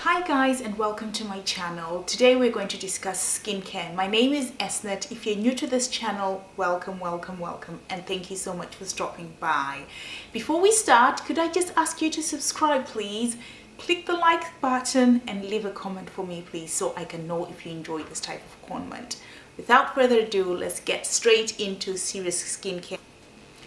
Hi guys, and welcome to my channel. Today we're going to discuss skincare. My name is Esnet. If you're new to this channel, welcome, and thank you so much for stopping by. Before we start, could I just ask you to subscribe please? Click the like button and leave a comment for me please, so I can know if you enjoy this type of content. Without further ado, let's get straight into serious skincare.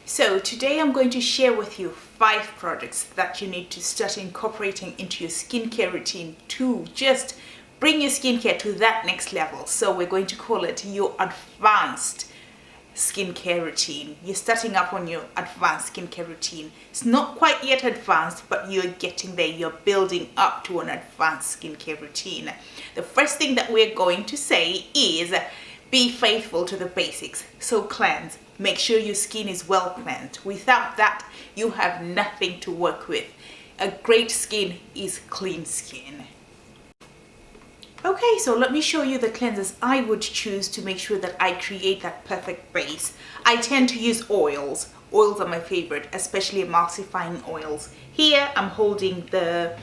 So today I'm going to share with you 5 products that you need to start incorporating into your skincare routine to just bring your skincare to that next level. So we're going to call it your advanced skincare routine. You're starting up on your advanced skincare routine. It's not quite yet advanced, but you're getting there. You're building up to an advanced skincare routine. The first thing that we're going to say is be faithful to the basics. So cleanse. Make sure your skin is well cleansed. Without that, you have nothing to work with. A great skin is clean skin. Okay, so let me show you the cleansers I would choose to make sure that I create that perfect base. I tend to use oils. Oils are my favorite, especially emulsifying oils. Here I'm holding the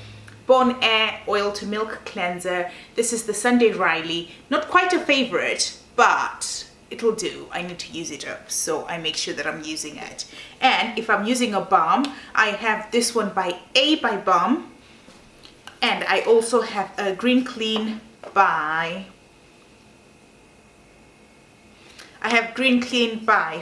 Bon Air Oil to Milk Cleanser. This is the Sunday Riley. Not quite a favorite, but it'll do. I need to use it up, so I make sure that I'm using it. And if I'm using a balm, I have this one by Balm, and I also have a Green Clean by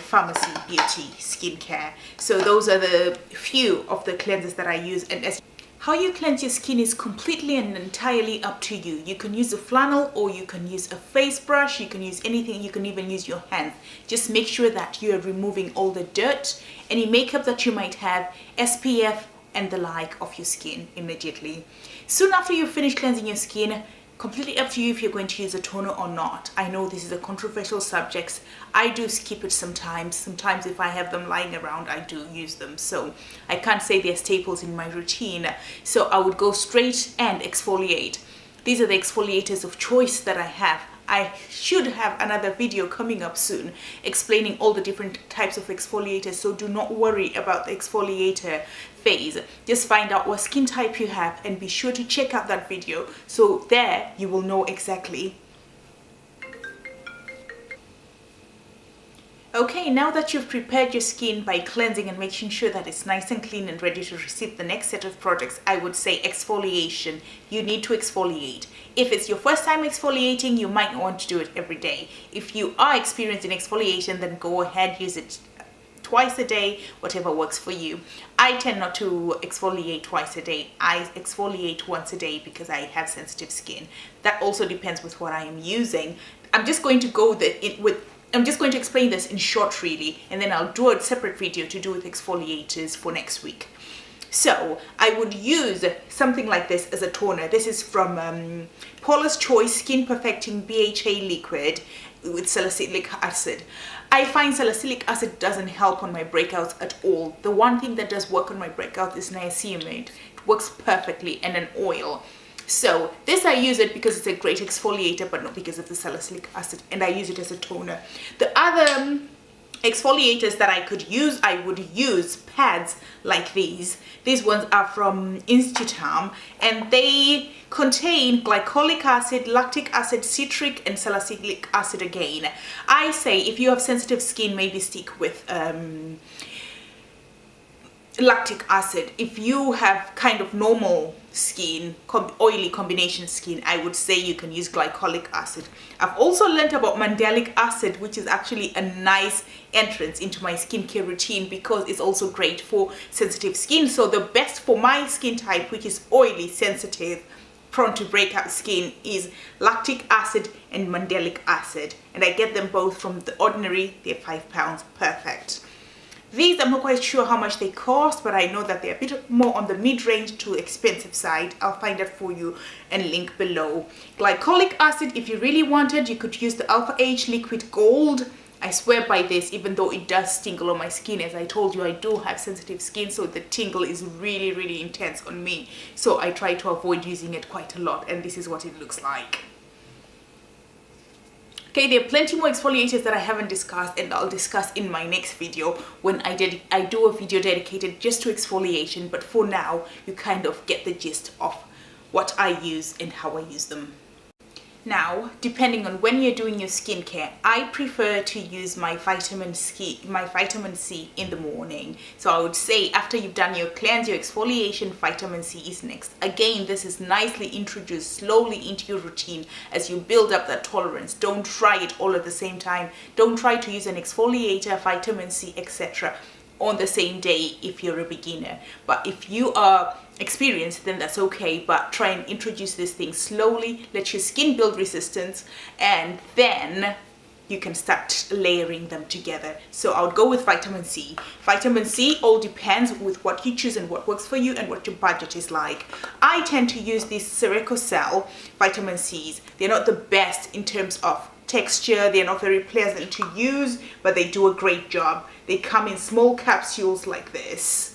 Pharmacy Beauty Skincare. So those are the few of the cleansers that I use. And as how you cleanse your skin is completely and entirely up to you. You can use a flannel or you can use a face brush. You can use anything. You can even use your hands. Just make sure that you are removing all the dirt, any makeup that you might have, SPF and the like of your skin immediately. Soon after you finish cleansing your skin, completely up to you if you're going to use a toner or not. I know this is a controversial subject. I do skip it sometimes. Sometimes if I have them lying around, I do use them. So I can't say they're staples in my routine. So I would go straight and exfoliate. These are the exfoliators of choice that I have. I should have another video coming up soon explaining all the different types of exfoliators, so do not worry about the exfoliator phase. Just find out what skin type you have and be sure to check out that video, so there you will know exactly. Okay, now that you've prepared your skin by cleansing and making sure that it's nice and clean and ready to receive the next set of products, I would say exfoliation. You need to exfoliate. If it's your first time exfoliating, you might want to do it every day. If you are experienced in exfoliation, then go ahead, use it twice a day, whatever works for you. I tend not to exfoliate twice a day. I exfoliate once a day because I have sensitive skin. That also depends with what I am using. I'm just going to explain this in short really, and then I'll do a separate video to do with exfoliators for next week. So I would use something like this as a toner. This is from Paula's Choice Skin Perfecting BHA Liquid with salicylic acid. I find salicylic acid doesn't help on my breakouts at all. The one thing that does work on my breakouts is niacinamide. It works perfectly, and an oil. So this I use it because it's a great exfoliator, but not because of the salicylic acid, and I use it as a toner. The other exfoliators that I would use pads like these. These ones are from Institutam, and they contain glycolic acid, lactic acid, citric and salicylic acid again. I say if you have sensitive skin, maybe stick with lactic acid. If you have kind of normal skin, oily combination skin, I would say you can use glycolic acid. I've also learned about mandelic acid, which is actually a nice entrance into my skincare routine because it's also great for sensitive skin. So the best for my skin type, which is oily, sensitive, prone to breakout skin, is lactic acid and mandelic acid, and I get them both from The Ordinary. They're £5. Perfect. These I'm not quite sure how much they cost, but I know that they're a bit more on the mid-range to expensive side. I'll find that for you and link below. Glycolic acid, if you really wanted, you could use the Alpha H Liquid Gold. I swear by this, even though it does tingle on my skin. As I told you, I do have sensitive skin, so the tingle is really intense on me. So I try to avoid using it quite a lot, and this is what it looks like. Okay, there are plenty more exfoliators that I haven't discussed, and I'll discuss in my next video when I do a video dedicated just to exfoliation. But for now, you kind of get the gist of what I use and how I use them. Now, depending on when you're doing your skincare, I prefer to use my vitamin C in the morning. So I would say after you've done your cleanse, your exfoliation, vitamin C is next. Again, this is nicely introduced slowly into your routine as you build up that tolerance. Don't try it all at the same time. Don't try to use an exfoliator, vitamin C, etc. on the same day if you're a beginner. But if you are experienced, then that's okay, but try and introduce this thing slowly, let your skin build resistance, and then you can start layering them together. So I would go with vitamin C. Vitamin C all depends with what you choose and what works for you and what your budget is like. I tend to use these Cell vitamin C's. They're not the best in terms of texture, they're not very pleasant to use, but they do a great job. They come in small capsules like this.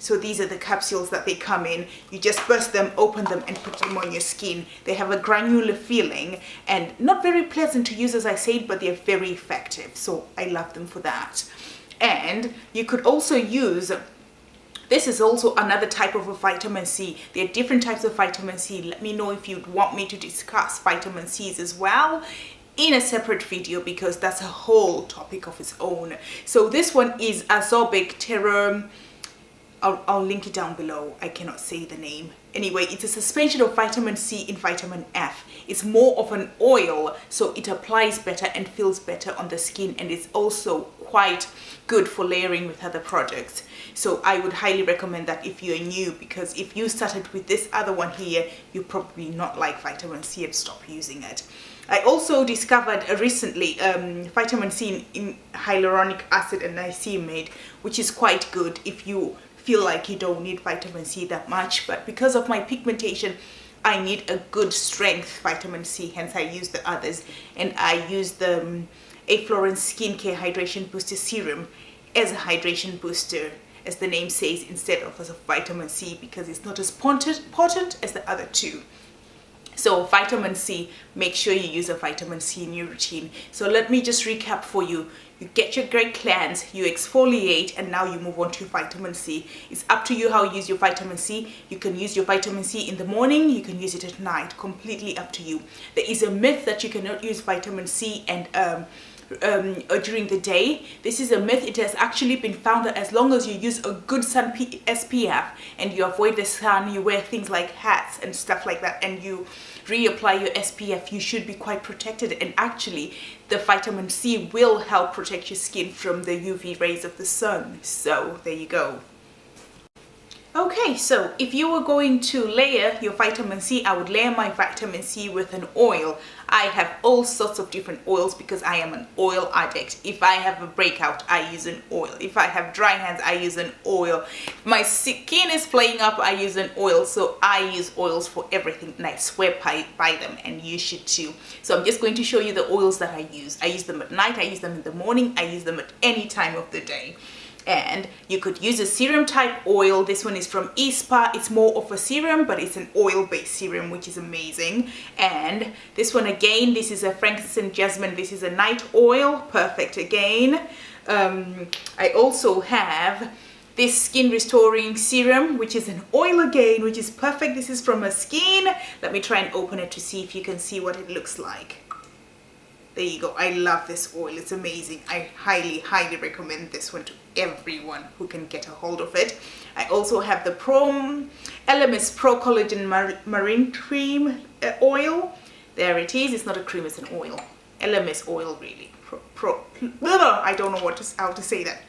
So these are the capsules that they come in. You just burst them, open them, and put them on your skin. They have a granular feeling and not very pleasant to use, as I said, but they're very effective. So I love them for that. And you could also use, this is also another type of a vitamin C. There are different types of vitamin C. Let me know if you'd want me to discuss vitamin C's as well in a separate video, because that's a whole topic of its own. So this one is Azobic Terra. I'll link it down below. I cannot say the name. Anyway, it's a suspension of vitamin C in vitamin F. It's more of an oil, so it applies better and feels better on the skin, and it's also quite good for layering with other products. So I would highly recommend that if you're new, because if you started with this other one here, you probably not like vitamin C and stop using it. I also discovered recently vitamin C in hyaluronic acid and niacinamide, which is quite good if you feel like you don't need vitamin C that much, but because of my pigmentation I need a good strength vitamin C, hence I use the others, and I use the Florence Skincare Hydration Booster Serum as a hydration booster, as the name says, instead of as a vitamin C, because it's not as potent as the other two. So vitamin C, make sure you use a vitamin C in your routine. So let me just recap for you. You get your great cleanse, you exfoliate, and now you move on to vitamin C. It's up to you how you use your vitamin C. You can use your vitamin C in the morning, you can use it at night, completely up to you. There is a myth that you cannot use vitamin C and during the day. This is a myth. It has actually been found that as long as you use a good sun SPF and you avoid the sun, you wear things like hats and stuff like that, and you reapply your SPF, you should be quite protected. And actually the vitamin C will help protect your skin from the UV rays of the sun. So there you go. Okay, so if you were going to layer your vitamin C, I would layer my vitamin C with an oil. I have all sorts of different oils because I am an oil addict. If I have a breakout, I use an oil. If I have dry hands, I use an oil. If my skin is playing up, I use an oil. So I use oils for everything, and I swear by them, and you should too. So I'm just going to show you the oils that I use. I use them at night, I use them in the morning, I use them at any time of the day. And you could use a serum type oil. This one is from eSpa. It's more of a serum, but it's an oil based serum, which is amazing. And this one again, this is a frankincense jasmine. This is a night oil, perfect again. I also have this skin restoring serum, which is an oil again, which is perfect. This is from a Skin. Let me try and open it to see if you can see what it looks like. There you go. I love this oil. It's amazing. I highly recommend this one to everyone who can get a hold of it. I also have the LMS Pro Collagen Marine Cream oil. There it is. It's not a cream, it's an oil. LMS oil, really. I don't know how to say that.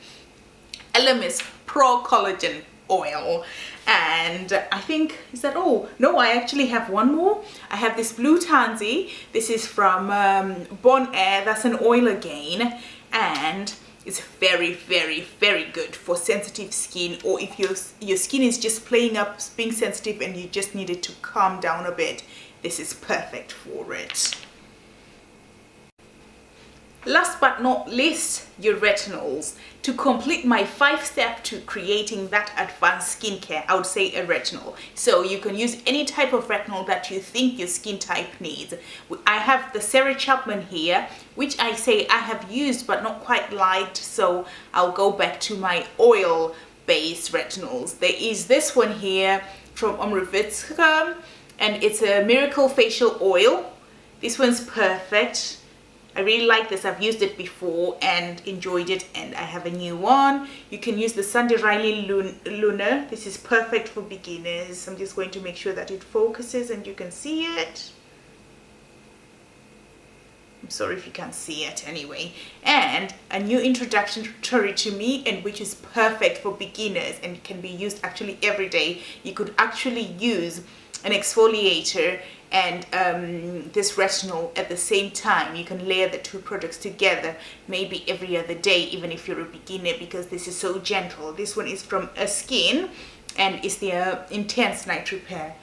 LMS Pro Collagen oil. And I think, is that all? No, I actually have one more. I have this Blue Tansy. This is from Bon Air. That's an oil again, and it's very good for sensitive skin, or if your skin is just playing up, being sensitive, and you just need it to calm down a bit. This is perfect for it. Last but not least, your retinols. To complete my 5-step to creating that advanced skincare, I would say a retinol. So you can use any type of retinol that you think your skin type needs. I have the Sarah Chapman here, which I say I have used but not quite liked, so I'll go back to my oil-based retinols. There is this one here from Omrevitska, and it's a Miracle Facial Oil. This one's perfect. I really like this. I've used it before and enjoyed it, and I have a new one. You can use the Sunday Riley Lunar. This is perfect for beginners. I'm just going to make sure that it focuses and you can see it. I'm sorry if you can't see it anyway. And a new introductory to me, and which is perfect for beginners and can be used actually every day. You could actually use an exfoliator and this retinol at the same time. You can layer the two products together, maybe every other day, even if you're a beginner, because this is so gentle. This one is from a skin and is the Intense Night Repair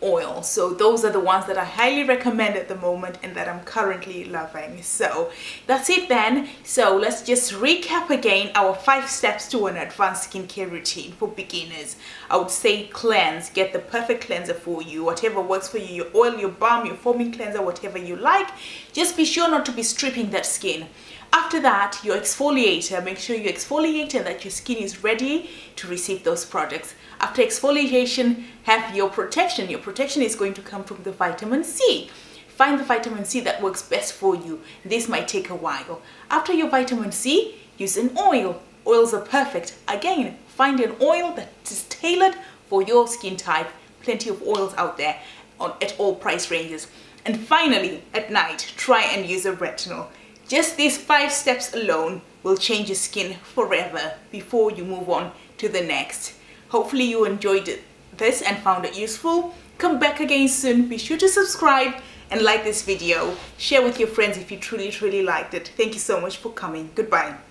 oil. So those are the ones that I highly recommend at the moment and that I'm currently loving. So that's it then. So let's just recap again our 5 steps to an advanced skincare routine for beginners. I would say cleanse. Get the perfect cleanser for you, whatever works for you, your oil, your balm, your foaming cleanser, whatever you like. Just be sure not to be stripping that skin. After that, your exfoliator. Make sure you exfoliate and that your skin is ready to receive those products. After exfoliation, have your protection. Your protection is going to come from the vitamin C. Find the vitamin C that works best for you. This might take a while. After your vitamin C, use an oil. Oils are perfect. Again, find an oil that is tailored for your skin type. Plenty of oils out there at all price ranges. And finally, at night, try and use a retinol. Just these 5 steps alone will change your skin forever before you move on to the next. Hopefully you enjoyed this and found it useful. Come back again soon. Be sure to subscribe and like this video. Share with your friends if you truly liked it. Thank you so much for coming. Goodbye.